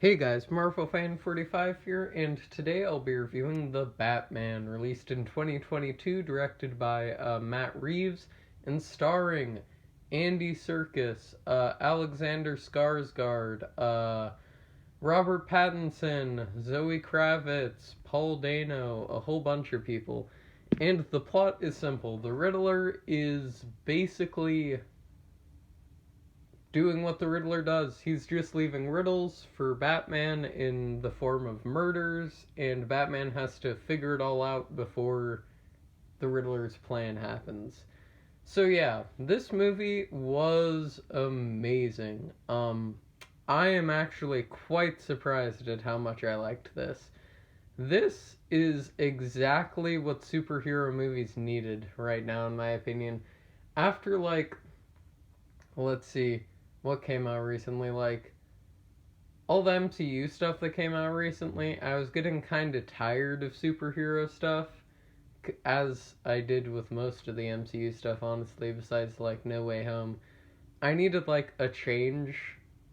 Hey guys, MarvelFan45 here, and today I'll be reviewing The Batman, released in 2022, directed by Matt Reeves, and starring Andy Serkis, Alexander Skarsgård, Robert Pattinson, Zoe Kravitz, Paul Dano, a whole bunch of people. And the plot is simple. The Riddler is basically doing what the Riddler does. He's just leaving riddles for Batman in the form of murders, and Batman has to figure it all out before the Riddler's plan happens. So yeah, this movie was amazing. I am actually quite surprised at how much I liked this. This is exactly what superhero movies needed right now, in my opinion. After, let's see, what came out recently? All the MCU stuff that came out recently, I was getting kind of tired of superhero stuff, as I did with most of the MCU stuff, honestly, besides, No Way Home. I needed, a change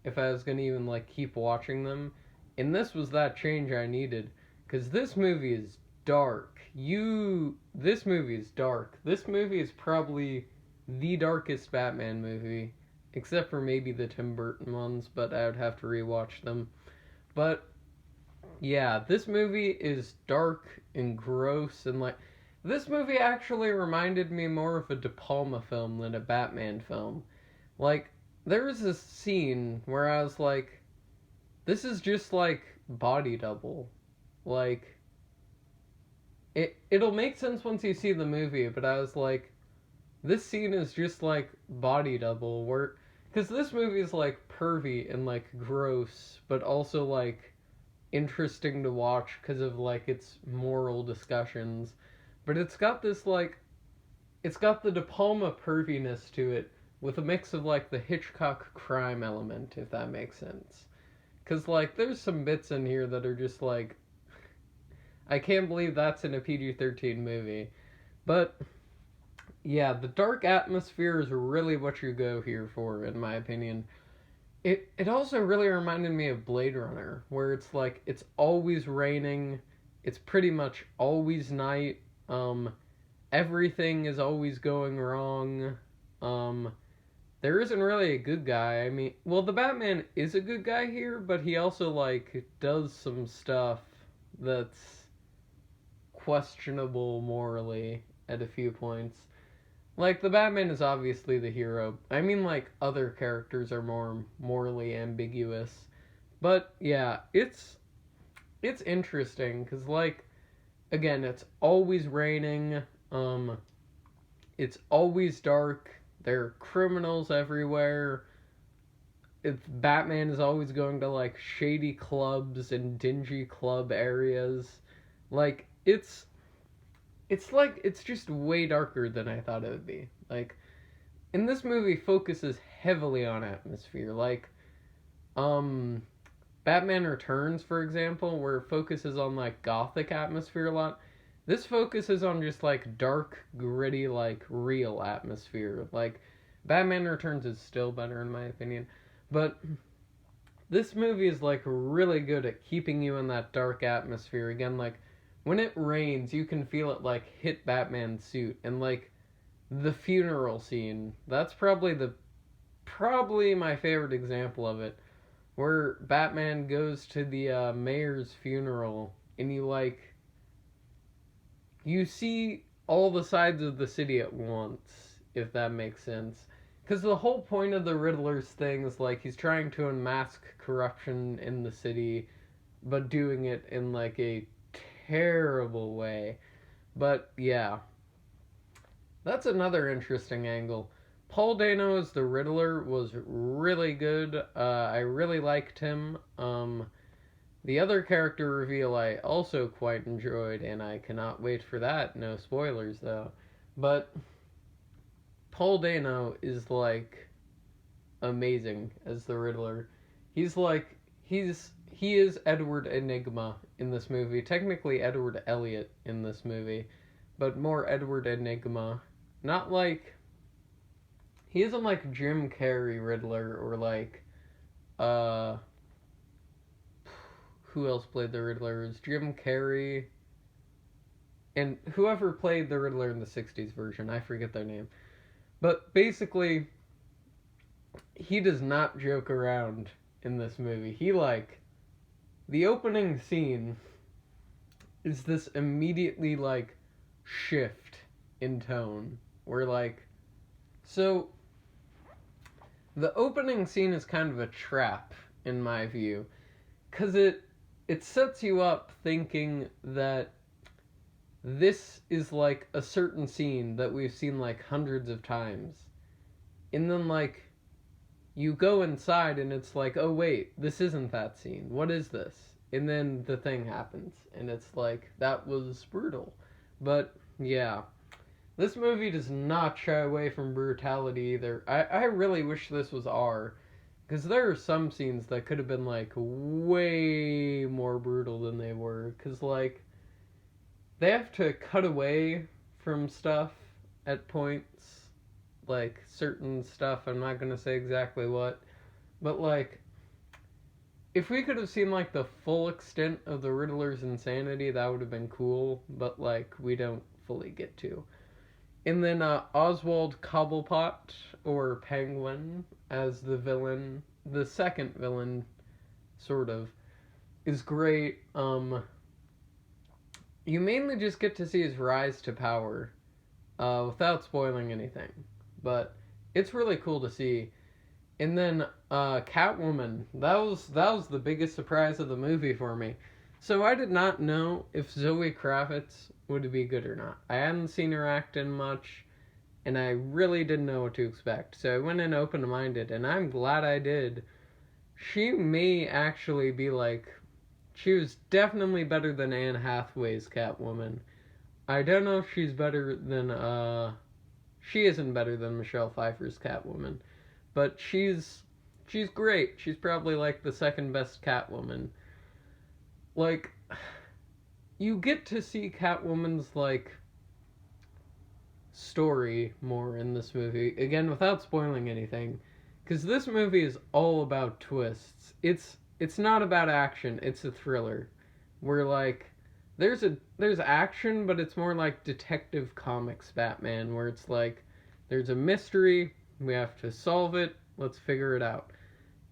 if I was gonna even, keep watching them. And this was that change I needed. Because this movie is dark. This movie is dark. This movie is probably the darkest Batman movie, except for maybe the Tim Burton ones, but I would have to rewatch them. But yeah, this movie is dark and gross, and this movie actually reminded me more of a De Palma film than a Batman film. Like, there was this scene where I was like, this is just like Body Double. Like, it'll make sense once you see the movie, but I was like, this scene is just like Body Double, where because this movie is pervy and gross, but also interesting to watch because of its moral discussions. But it's got the De Palma perviness to it with a mix of the Hitchcock crime element, if that makes sense. Because there's some bits in here that are just I can't believe that's in a PG-13 movie. But yeah, the dark atmosphere is really what you go here for, in my opinion. It also really reminded me of Blade Runner, where it's always raining, it's pretty much always night, everything is always going wrong. Um there isn't really a good guy. I mean, well, the Batman is a good guy here, but he also does some stuff that's questionable morally at a few points. The Batman is obviously the hero. I mean, other characters are more morally ambiguous. But yeah, it's interesting cuz again, it's always raining. It's always dark. There are criminals everywhere. Batman is always going to shady clubs and dingy club areas. Like it's just way darker than I thought it would be. And this movie focuses heavily on atmosphere. Um Batman Returns, for example, where it focuses on gothic atmosphere a lot. This focuses on just dark, gritty, real atmosphere. Batman Returns is still better in my opinion, but this movie is really good at keeping you in that dark atmosphere. Again, when it rains, you can feel it hit Batman's suit, and the funeral scene. That's probably my favorite example of it, where Batman goes to the mayor's funeral, and you see all the sides of the city at once, if that makes sense. Because the whole point of the Riddler's thing is he's trying to unmask corruption in the city, but doing it in a terrible way. But yeah, that's another interesting angle. Paul Dano as the Riddler was really good. I really liked him. The other character reveal I also quite enjoyed, and I cannot wait for that. No spoilers though. But Paul Dano is amazing as the Riddler. He's he is Edward Enigma in this movie. Technically Edward Elliot in this movie, but more Edward Enigma. Not he isn't Jim Carrey Riddler or uh who else played the Riddler? It was Jim Carrey. And whoever played the Riddler in the 60s version, I forget their name. But basically, he does not joke around in this movie. The opening scene is this immediately, shift in tone. Where, so, the opening scene is kind of a trap, in my view. Because it sets you up thinking that this is, a certain scene that we've seen, hundreds of times. And then, you go inside and it's like, oh wait, this isn't that scene. What is this? And then the thing happens. And it's like, that was brutal. But, yeah. This movie does not shy away from brutality either. I really wish this was R. Because there are some scenes that could have been, way more brutal than they were. Because, they have to cut away from stuff at points. Certain stuff, I'm not going to say exactly what. But, if we could have seen, the full extent of the Riddler's insanity, that would have been cool. But, we don't fully get to. And then Oswald Cobblepot, or Penguin, as the villain, the second villain, sort of, is great. You mainly just get to see his rise to power, without spoiling anything. But it's really cool to see. And then Catwoman, that was the biggest surprise of the movie for me. So I did not know if Zoe Kravitz would be good or not. I hadn't seen her act in much, and I really didn't know what to expect. So I went in open-minded, and I'm glad I did. She may actually be she was definitely better than Anne Hathaway's Catwoman. I don't know if she's better than, she isn't better than Michelle Pfeiffer's Catwoman. But she's great. She's probably, the second best Catwoman. You get to see Catwoman's, story more in this movie. Again, without spoiling anything. Because this movie is all about twists. It's not about action, it's a thriller. Where, there's action, but it's more like Detective Comics Batman, where it's there's a mystery, we have to solve it, let's figure it out.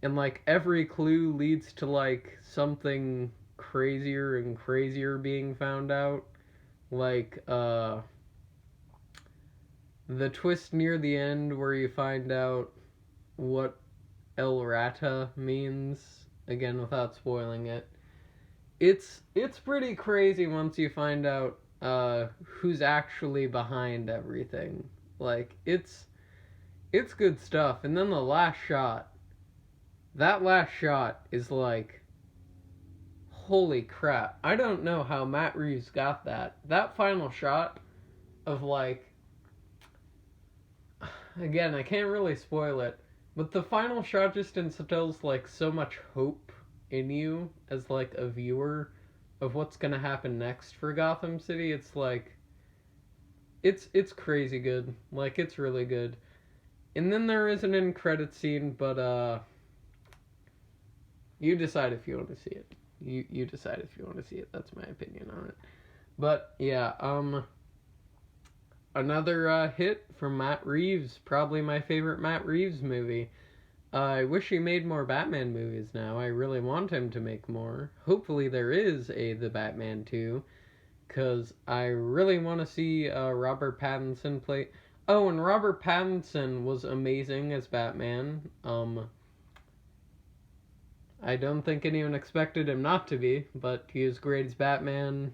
And, every clue leads to, something crazier and crazier being found out. The twist near the end where you find out what El Rata means, again, without spoiling it. It's pretty crazy once you find out who's actually behind everything. It's good stuff. And then the last shot. That last shot is holy crap. I don't know how Matt Reeves got that. That final shot of again, I can't really spoil it, but the final shot just instills so much hope in you as a viewer of what's gonna happen next for Gotham City. It's it's crazy good. It's really good. And then there is an end credit scene, but you decide if you want to see it. You decide if you want to see it. That's my opinion on it. But yeah, another hit from Matt Reeves. Probably my favorite Matt Reeves movie. I wish he made more Batman movies now. I really want him to make more. Hopefully there is The Batman 2. Because I really want to see Robert Pattinson play... Oh, and Robert Pattinson was amazing as Batman. I don't think anyone expected him not to be, but he is great as Batman.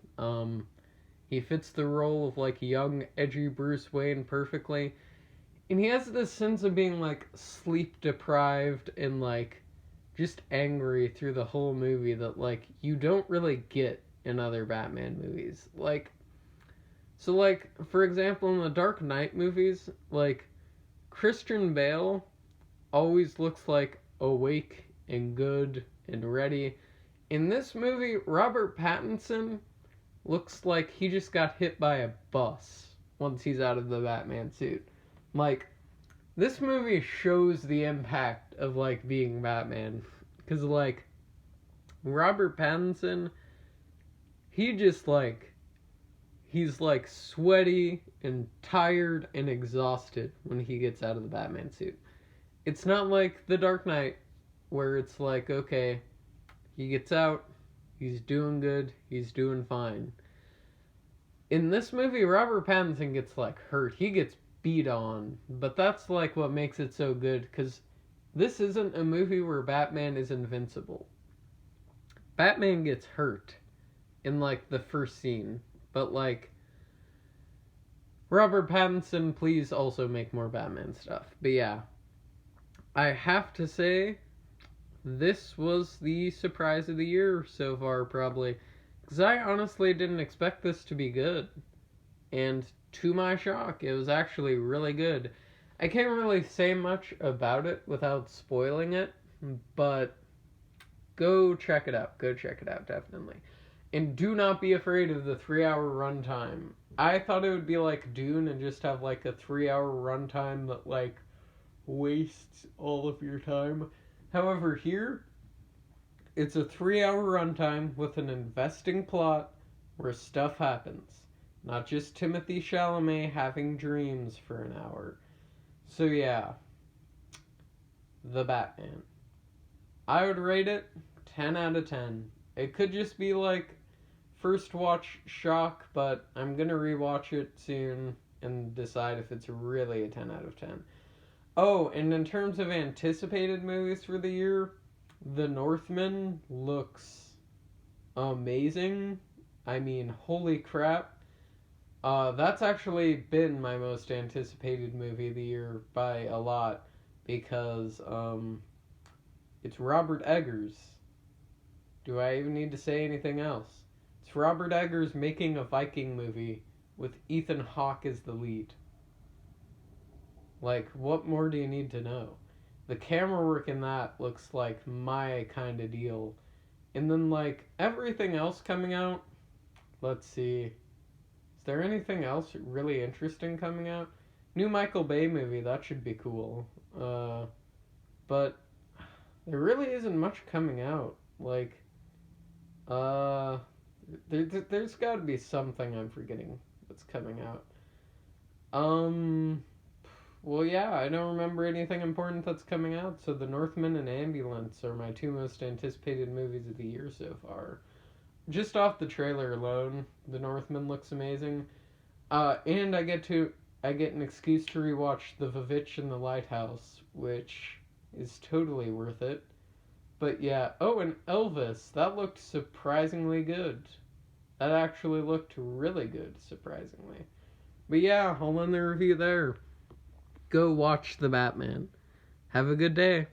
He fits the role of young, edgy Bruce Wayne perfectly. And he has this sense of being sleep deprived and just angry through the whole movie that you don't really get in other Batman movies. So for example, in the Dark Knight movies, Christian Bale always looks awake and good and ready. In this movie, Robert Pattinson looks like he just got hit by a bus once he's out of the Batman suit. This movie shows the impact of being Batman. Because Robert Pattinson, he just like, he's like sweaty and tired and exhausted when he gets out of the Batman suit. It's not like The Dark Knight where it's like, okay, he gets out, he's doing good, he's doing fine. In this movie, Robert Pattinson gets like hurt. He gets beat on, but that's like what makes it so good, because this isn't a movie where Batman is invincible. Batman gets hurt in like the first scene, but like, Robert Pattinson, please also make more Batman stuff. But yeah, I have to say, this was the surprise of the year so far, probably. Because I honestly didn't expect this to be good. And to my shock, it was actually really good. I can't really say much about it without spoiling it, but go check it out. Go check it out, definitely. And do not be afraid of the 3-hour runtime. I thought it would be like Dune and just have like a 3-hour runtime that like wastes all of your time. However, here, it's a 3-hour runtime with an investing plot where stuff happens. Not just Timothée Chalamet having dreams for an hour. So yeah, The Batman. I would rate it 10 out of 10. It could just be like first watch shock, but I'm gonna rewatch it soon and decide if it's really a 10 out of 10. Oh, and in terms of anticipated movies for the year, The Northman looks amazing. I mean, holy crap. That's actually been my most anticipated movie of the year by a lot, because it's Robert Eggers. Do I even need to say anything else? It's Robert Eggers making a Viking movie with Ethan Hawke as the lead. Like, what more do you need to know? The camera work in that looks like my kind of deal. And then, like, everything else coming out, let's see. Is there anything else really interesting coming out? New Michael Bay movie, that should be cool. But there really isn't much coming out. Like, there's got to be something I'm forgetting that's coming out. Well, yeah, I don't remember anything important that's coming out, so The Northman and Ambulance are my two most anticipated movies of the year so far. Just off the trailer alone, The Northman looks amazing. And I get an excuse to rewatch The Vivitch and the Lighthouse, which is totally worth it. But yeah, oh, and Elvis, that looked surprisingly good. That actually looked really good, surprisingly. But yeah, I'll end the review there. Go watch The Batman. Have a good day.